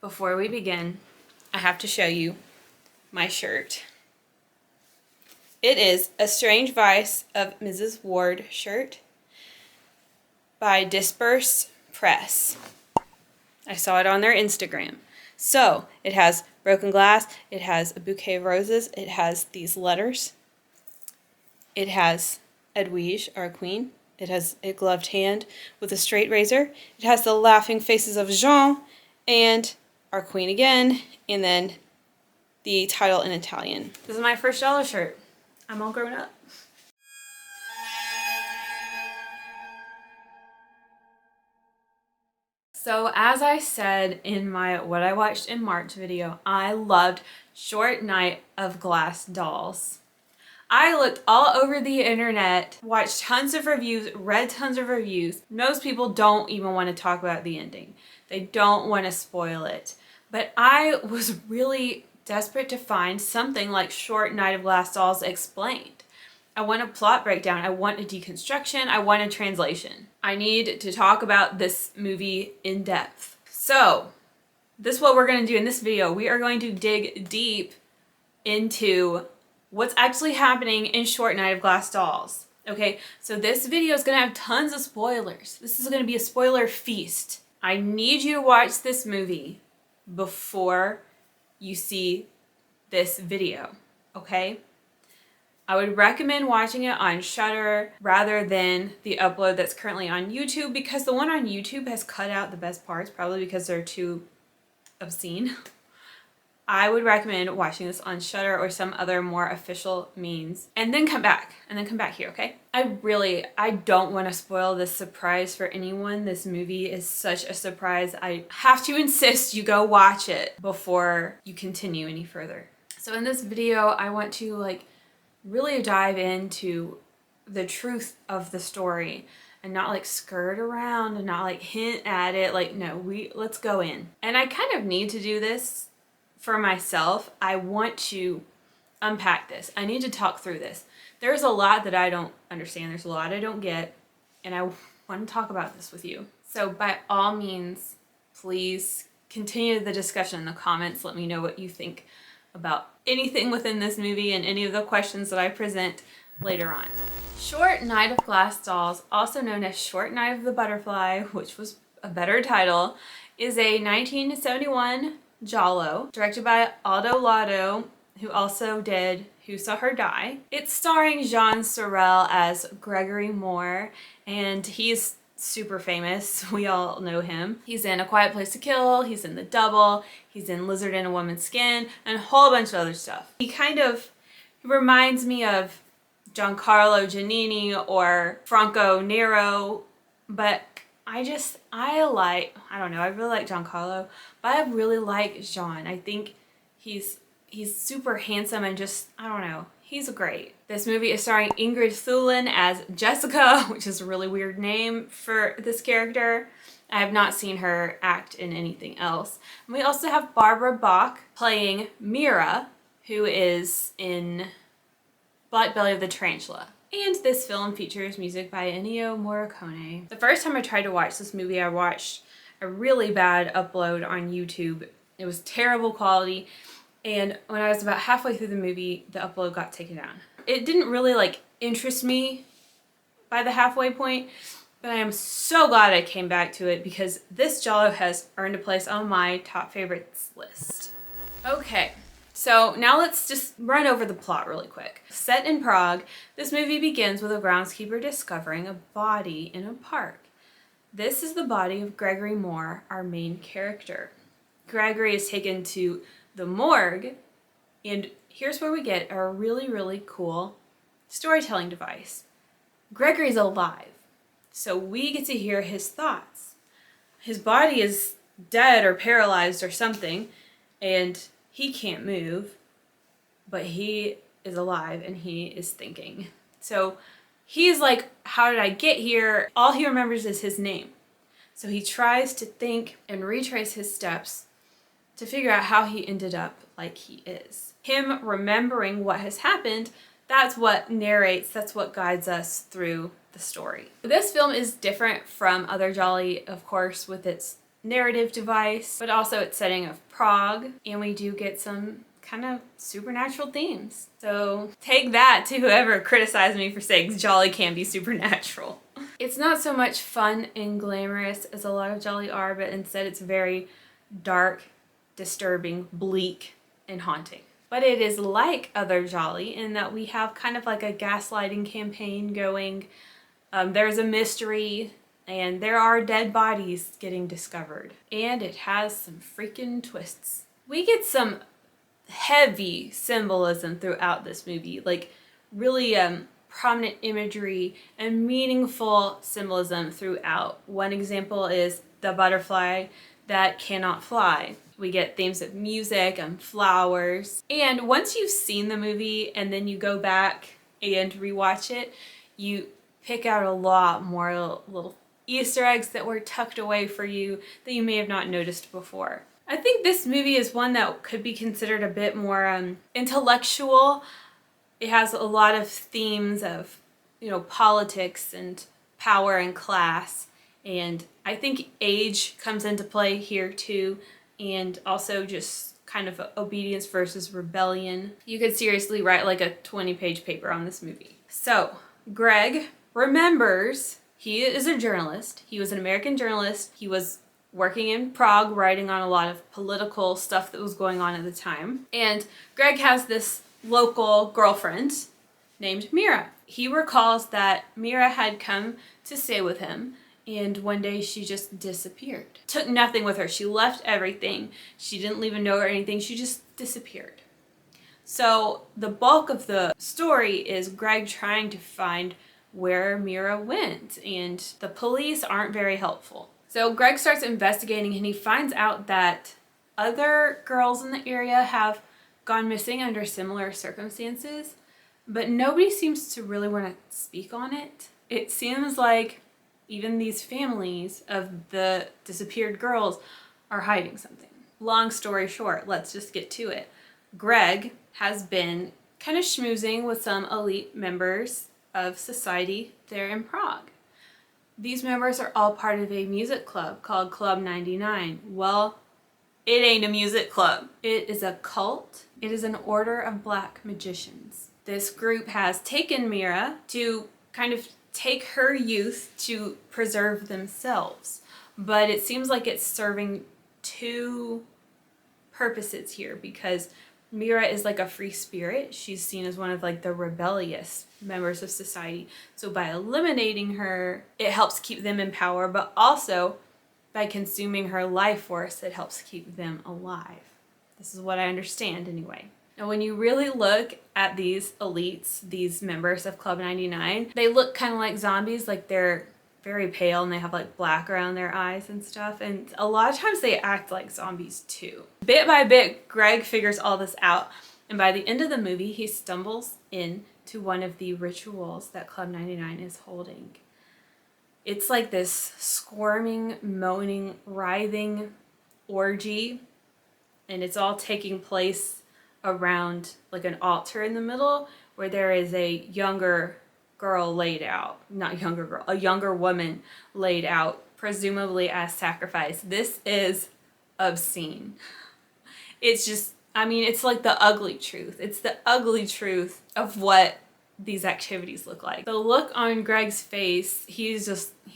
Before we begin, I have to show you my shirt. It is a Strange Vice of Mrs. Ward shirt by Disperse Press. I saw it on their Instagram. So, it has broken glass, it has a bouquet of roses, it has these letters, it has Edwige, our queen, it has a gloved hand with a straight razor, it has the laughing faces of Jean, and our queen again, and then the title in Italian. This is my first Giallo shirt. I'm all grown up. So as I said in my What I Watched in March video, I loved Short Night of Glass Dolls. I looked all over the internet, watched tons of reviews, read tons of reviews. Most people don't even want to talk about the ending. They don't want to spoil it. But I was really desperate to find something like Short Night of Glass Dolls explained. I want a plot breakdown, I want a deconstruction, I want a translation. I need to talk about this movie in depth. So, this is what we're going to do in this video. We are going to dig deep into what's actually happening in Short Night of Glass Dolls. Okay, so this video is going to have tons of spoilers. This is going to be a spoiler feast. I need you to watch this movie before you see this video, okay? I would recommend watching it on Shudder rather than the upload that's currently on YouTube, because the one on YouTube has cut out the best parts, probably because they're too obscene. I would recommend watching this on Shudder or some other more official means, and then come back here, okay? I don't want to spoil this surprise for anyone. This movie is such a surprise. I have to insist you go watch it before you continue any further. So in this video, I want to really dive into the truth of the story and not skirt around and not hint at it. No, let's go in. And I kind of need to do this for myself. I want to unpack this. I need to talk through this. There's a lot that I don't understand. There's a lot I don't get, and I want to talk about this with you. So by all means, please continue the discussion in the comments. Let me know what you think about anything within this movie and any of the questions that I present later on. Short Night of Glass Dolls, also known as Short Night of the Butterfly, which was a better title, is a 1971 Giallo, directed by Aldo Lado, who also did Who Saw Her Die. It's starring Jean Sorel as Gregory Moore, and he's super famous. We all know him. He's in A Quiet Place to Kill, he's in The Double, he's in Lizard in a Woman's Skin, and a whole bunch of other stuff. He reminds me of Giancarlo Giannini or Franco Nero, but I really like Giancarlo, but I really like Jean. I think he's super handsome and he's great. This movie is starring Ingrid Thulin as Jessica, which is a really weird name for this character. I have not seen her act in anything else. And we also have Barbara Bach playing Mira, who is in Black Belly of the Tarantula. And this film features music by Ennio Morricone. The first time I tried to watch this movie, I watched a really bad upload on YouTube. It was terrible quality, and when I was about halfway through the movie, the upload got taken down. It didn't really interest me by the halfway point, but I am so glad I came back to it because this Giallo has earned a place on my top favorites list. Okay. So now let's just run over the plot really quick. Set in Prague, this movie begins with a groundskeeper discovering a body in a park. This is the body of Gregory Moore, our main character. Gregory is taken to the morgue, and here's where we get a really, really cool storytelling device. Gregory's alive, so we get to hear his thoughts. His body is dead or paralyzed or something, and he can't move, but he is alive and he is thinking. So he's like, how did I get here? All he remembers is his name. So he tries to think and retrace his steps to figure out how he ended up like he is. Him remembering what has happened, that's what narrates, that's what guides us through the story. This film is different from other Gialli, of course, with its narrative device, but also it's setting of Prague, and we do get some kind of supernatural themes. So take that to whoever criticized me for saying Jolly can be supernatural. It's not so much fun and glamorous as a lot of Jolly are, but instead it's very dark, disturbing, bleak, and haunting. But it is like other Jolly in that we have kind of like a gaslighting campaign going. There's a mystery, and there are dead bodies getting discovered. And it has some freaking twists. We get some heavy symbolism throughout this movie, like really prominent imagery and meaningful symbolism throughout. One example is the butterfly that cannot fly. We get themes of music and flowers. And once you've seen the movie and then you go back and rewatch it, you pick out a lot more little Easter eggs that were tucked away for you that you may have not noticed before. I think this movie is one that could be considered a bit more intellectual. It has a lot of themes of, politics and power and class. And I think age comes into play here too. And also just kind of obedience versus rebellion. You could seriously write like a 20-page paper on this movie. So Greg remembers he is a journalist. He was an American journalist. He was working in Prague, writing on a lot of political stuff that was going on at the time. And Greg has this local girlfriend named Mira. He recalls that Mira had come to stay with him, and one day she just disappeared. Took nothing with her. She left everything. She didn't leave a note or anything. She just disappeared. So the bulk of the story is Greg trying to find where Mira went, and the police aren't very helpful. So Greg starts investigating, and he finds out that other girls in the area have gone missing under similar circumstances, but nobody seems to really want to speak on it. It seems like even these families of the disappeared girls are hiding something. Long story short, let's just get to it. Greg has been kind of schmoozing with some elite members of society there in Prague. These members are all part of a music club called Club 99. Well, it ain't a music club. It is a cult. It is an order of black magicians. This group has taken Mira to kind of take her youth to preserve themselves. But it seems like it's serving two purposes here, because Mira is like a free spirit. She's seen as one of like the rebellious members of society. So by eliminating her, it helps keep them in power, but also by consuming her life force, it helps keep them alive. This is what I understand anyway. Now, when you really look at these elites, these members of Club 99, they look kind of like zombies, like they're very pale and they have like black around their eyes and stuff. And a lot of times they act like zombies too. Bit by bit, Greg figures all this out. And by the end of the movie, he stumbles into one of the rituals that Club 99 is holding. It's like this squirming, moaning, writhing orgy. And it's all taking place around like an altar in the middle where there is a younger girl laid out. Not younger girl, a younger woman laid out, presumably as sacrifice. This is obscene. It's just, it's like the ugly truth. It's the ugly truth of what these activities look like. The look on Greg's face, he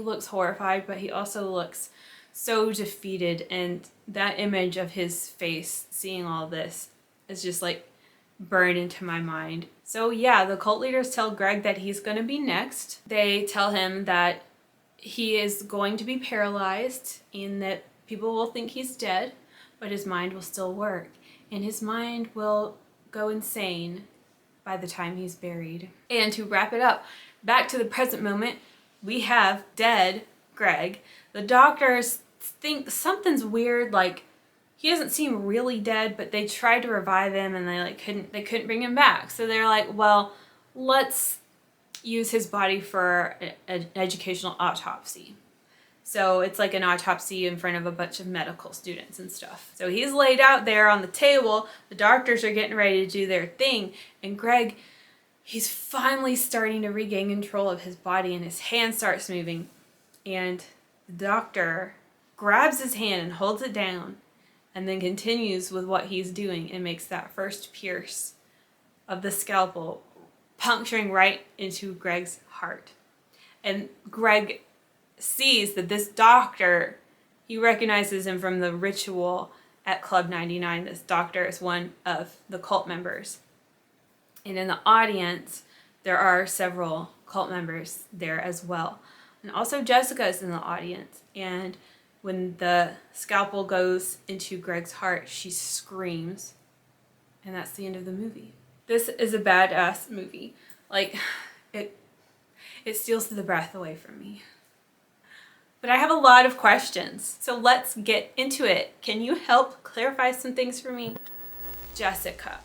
looks horrified, but he also looks so defeated, and that image of his face seeing all this is just like burned into my mind. So yeah, the cult leaders tell Greg that he's going to be next. They tell him that he is going to be paralyzed and that people will think he's dead, but his mind will still work, and his mind will go insane by the time he's buried. And to wrap it up, back to the present moment, we have dead Greg. The doctors think something's weird, like he doesn't seem really dead, but they tried to revive him and they couldn't bring him back. So they're like, well, let's use his body for an educational autopsy. So it's like an autopsy in front of a bunch of medical students and stuff. So he's laid out there on the table. The doctors are getting ready to do their thing. And Greg, he's finally starting to regain control of his body, and his hand starts moving. And the doctor grabs his hand and holds it down, and then continues with what he's doing and makes that first pierce of the scalpel, puncturing right into Greg's heart. And Greg sees that this doctor, he recognizes him from the ritual at Club 99. This doctor is one of the cult members. And in the audience, there are several cult members there as well. And also Jessica is in the audience. And when the scalpel goes into Greg's heart, she screams. And that's the end of the movie. This is a badass movie. Like, it steals the breath away from me. But I have a lot of questions, so let's get into it. Can you help clarify some things for me? Jessica.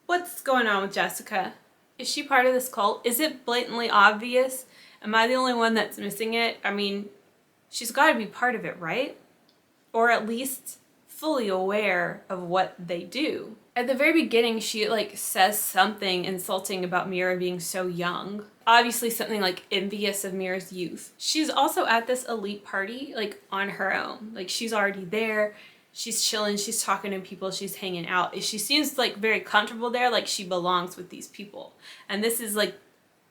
What's going on with Jessica? Is she part of this cult? Is it blatantly obvious? Am I the only one that's missing it? I mean, she's got to be part of it, right? Or at least fully aware of what they do. At the very beginning, she says something insulting about Mira being so young. Obviously something envious of Mira's youth. She's also at this elite party on her own. She's already there. She's chilling, she's talking to people, she's hanging out. She seems very comfortable there, she belongs with these people. And this is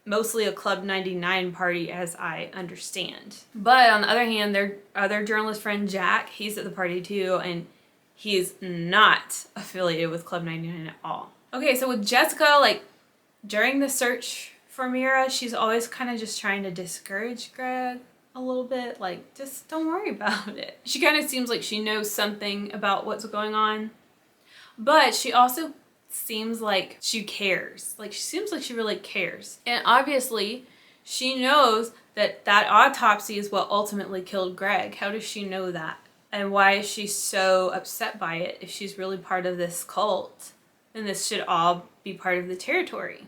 mostly a Club 99 party as I understand. But on the other hand, their other journalist friend Jack, he's at the party too, and he's not affiliated with Club 99 at all. Okay, so with Jessica, during the search for Mira, she's always kind of just trying to discourage Greg a little bit. Just don't worry about it. She kind of seems like she knows something about what's going on, but she also seems like she cares. She seems like she really cares. And obviously, she knows that that autopsy is what ultimately killed Greg. How does she know that? And why is she so upset by it if she's really part of this cult? And this should all be part of the territory.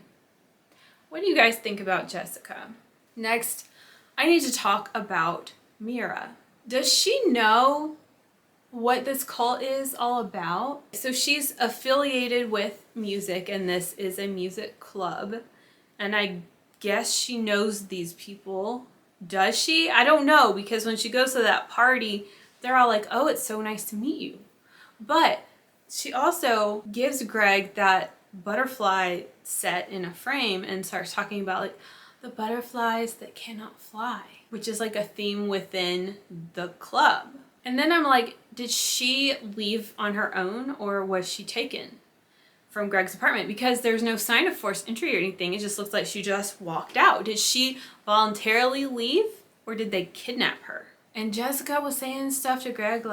What do you guys think about Jessica? Next, I need to talk about Mira. Does she know what this cult is all about? So she's affiliated with music, and this is a music club. And I guess she knows these people. Does she? I don't know, because when she goes to that party, they're all like, oh, it's so nice to meet you. But she also gives Greg that butterfly set in a frame and starts talking about the butterflies that cannot fly, which is a theme within the club. And then I'm like, did she leave on her own, or was she taken from Greg's apartment? Because there's no sign of forced entry or anything. It just looks like she just walked out. Did she voluntarily leave, or did they kidnap her? And Jessica was saying stuff to Greg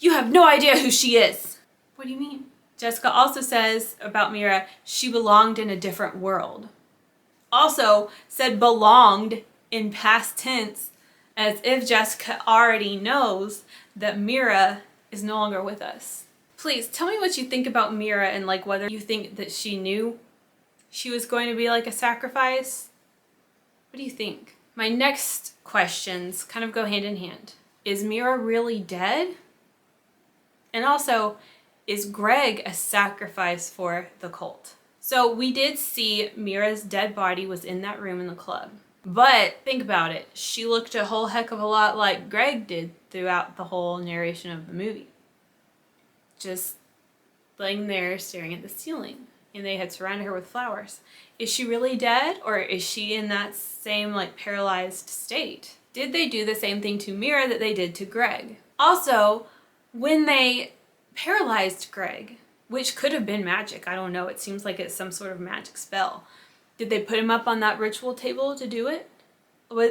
you have no idea who she is. What do you mean? Jessica also says about Mira, she belonged in a different world. Also said belonged in past tense, as if Jessica already knows that Mira is no longer with us. Please tell me what you think about Mira, and whether you think that she knew she was going to be a sacrifice. What do you think? My next questions kind of go hand in hand. Is Mira really dead? And also, is Greg a sacrifice for the cult? So we did see Mira's dead body was in that room in the club. But think about it. She looked a whole heck of a lot like Greg did throughout the whole narration of the movie. Just laying there staring at the ceiling. And they had surrounded her with flowers. Is she really dead, or is she in that same paralyzed state? Did they do the same thing to Mira that they did to Greg? Also, when they paralyzed Greg, which could have been magic, I don't know, it seems like it's some sort of magic spell. Did they put him up on that ritual table to do it?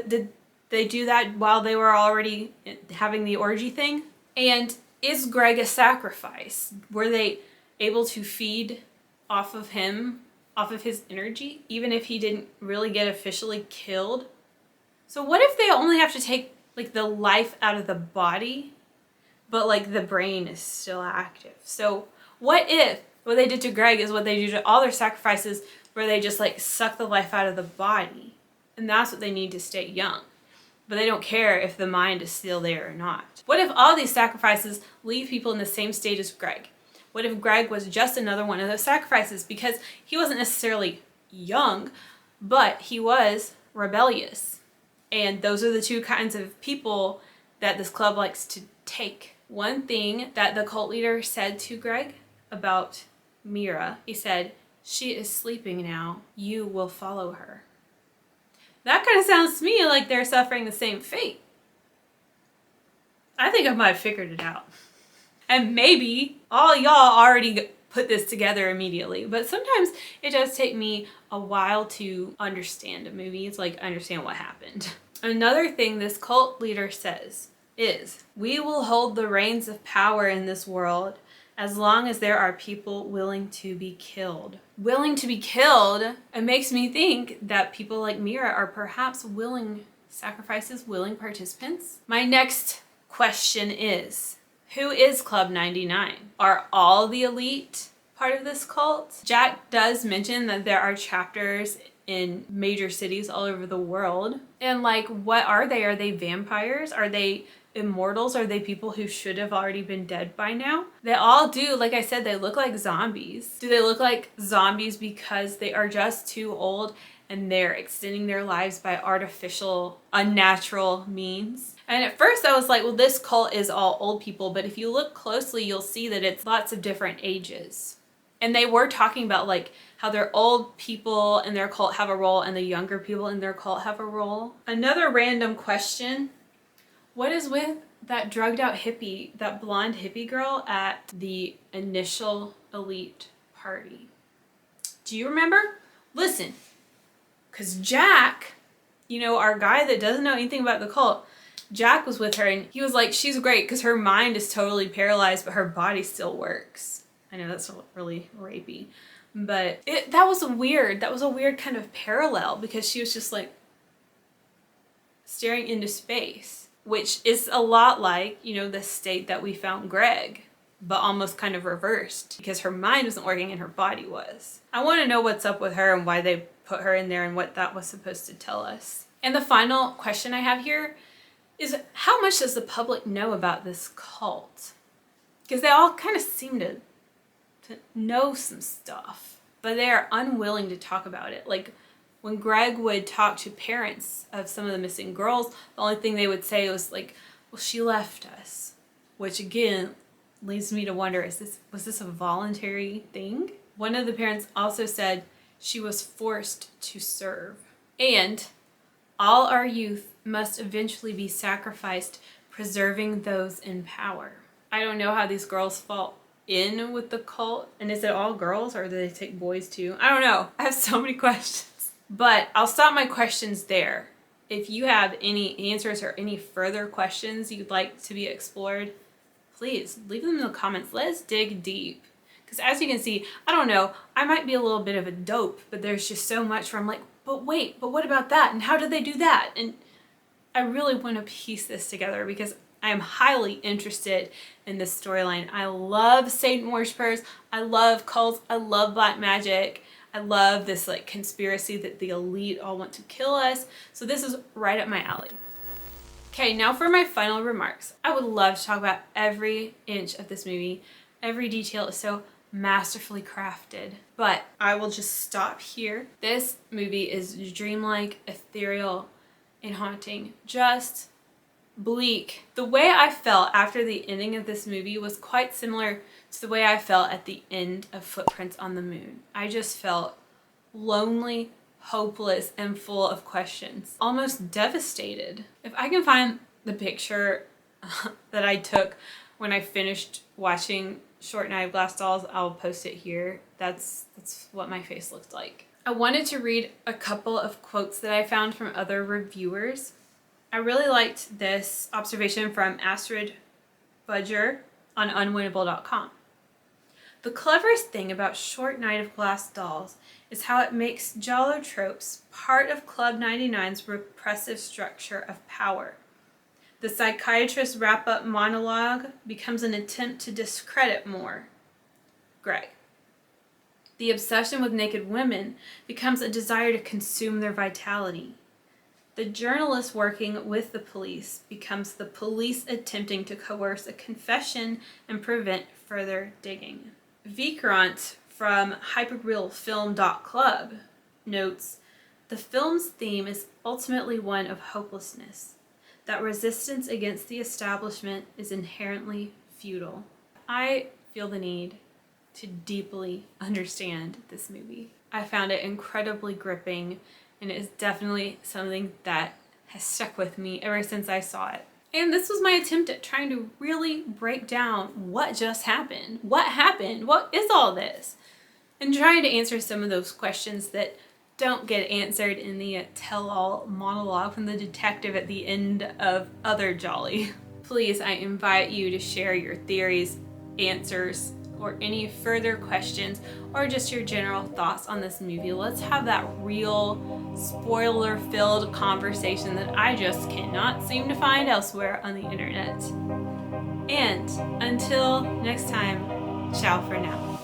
Did they do that while they were already having the orgy thing? And is Greg a sacrifice? Were they able to feed off of him, off of his energy, even if he didn't really get officially killed? So what if they only have to take the life out of the body, but the brain is still active? So what if what they did to Greg is what they do to all their sacrifices, where they just suck the life out of the body, and that's what they need to stay young, but they don't care if the mind is still there or not? What if all these sacrifices leave people in the same state as Greg? What if Greg was just another one of those sacrifices, because he wasn't necessarily young, but he was rebellious? And those are the two kinds of people that this club likes to take. One thing that the cult leader said to Greg about Mira, he said, "She is sleeping now. You will follow her." That kind of sounds to me like they're suffering the same fate. I think I might have figured it out. And maybe all y'all already put this together immediately, but sometimes it does take me a while to understand a movie. It's like understand what happened. Another thing this cult leader says is, "We will hold the reins of power in this world as long as there are people willing to be killed." Willing to be killed? It makes me think that people like Mira are perhaps willing sacrifices, willing participants. My next question is, who is Club 99? Are all the elite part of this cult? Jack does mention that there are chapters in major cities all over the world. And like, what are they? Are they vampires? Are they immortals? Are they people who should have already been dead by now? They all do. Like I said, they look like zombies. Do they look like zombies because they are just too old and they're extending their lives by artificial, unnatural means? And at first I was like, well, this cult is all old people, but if you look closely, you'll see that it's lots of different ages. And they were talking about like how their old people in their cult have a role and the younger people in their cult have a role. Another random question, what is with that drugged out hippie, that blonde hippie girl at the initial elite party? Do you remember? Listen, because Jack, you know, our guy that doesn't know anything about the cult, Jack was with her and he was like, she's great because her mind is totally paralyzed, but her body still works. I know that's really rapey, but that was weird. That was a weird kind of parallel because she was just like staring into space, which is a lot like, you know, the state that we found Greg, but almost kind of reversed because her mind wasn't working and her body was. I want to know what's up with her and why they put her in there and what that was supposed to tell us. And the final question I have here is, how much does the public know about this cult? Because they all kind of seem to know some stuff, but they are unwilling to talk about it. Like when Greg would talk to parents of some of the missing girls, the only thing they would say was like, well, she left us, which again leads me to wonder, was this a voluntary thing? One of the parents also said she was forced to serve. And all our youth must eventually be sacrificed, preserving those in power. I don't know how these girls fall in with the cult, and is it all girls or do they take boys too? I don't know. I have so many questions, but I'll stop my questions there. If you have any answers or any further questions you'd like to be explored, please leave them in the comments. Let's dig deep. Because as you can see, I don't know, I might be a little bit of a dope, but there's just so much where I'm like, but wait, but what about that? And how did they do that? And I really want to piece this together because I am highly interested in this storyline. I love Satan worshippers. I love cults. I love black magic. I love this like conspiracy that the elite all want to kill us. So this is right up my alley. Okay, now for my final remarks. I would love to talk about every inch of this movie. Every detail is so masterfully crafted, but I will just stop here. This movie is dreamlike, ethereal, and haunting. Just bleak. The way I felt after the ending of this movie was quite similar to the way I felt at the end of Footprints on the Moon. I just felt lonely, hopeless, and full of questions. Almost devastated. If I can find the picture that I took when I finished watching Short Night of Glass Dolls, I'll post it here. That's what my face looked like. I wanted to read a couple of quotes that I found from other reviewers. I really liked this observation from Astrid Budger on unwinnable.com. The cleverest thing about Short Night of Glass Dolls is how it makes Giallo tropes part of Club 99's repressive structure of power. The psychiatrist's wrap-up monologue becomes an attempt to discredit more Greg. The obsession with naked women becomes a desire to consume their vitality. The journalist working with the police becomes the police attempting to coerce a confession and prevent further digging. Vikrant from hyperrealfilm.club notes, the film's theme is ultimately one of hopelessness. that resistance against the establishment is inherently futile. I feel the need to deeply understand this movie. I found it incredibly gripping, and it is definitely something that has stuck with me ever since I saw it. And this was my attempt at trying to really break down what just happened. What happened? What is all this? And trying to answer some of those questions that don't get answered in the tell-all monologue from the detective at the end of Other Jolly. Please, I invite you to share your theories, answers, or any further questions, or just your general thoughts on this movie. Let's have that real spoiler-filled conversation that I just cannot seem to find elsewhere on the internet. And until next time, ciao for now.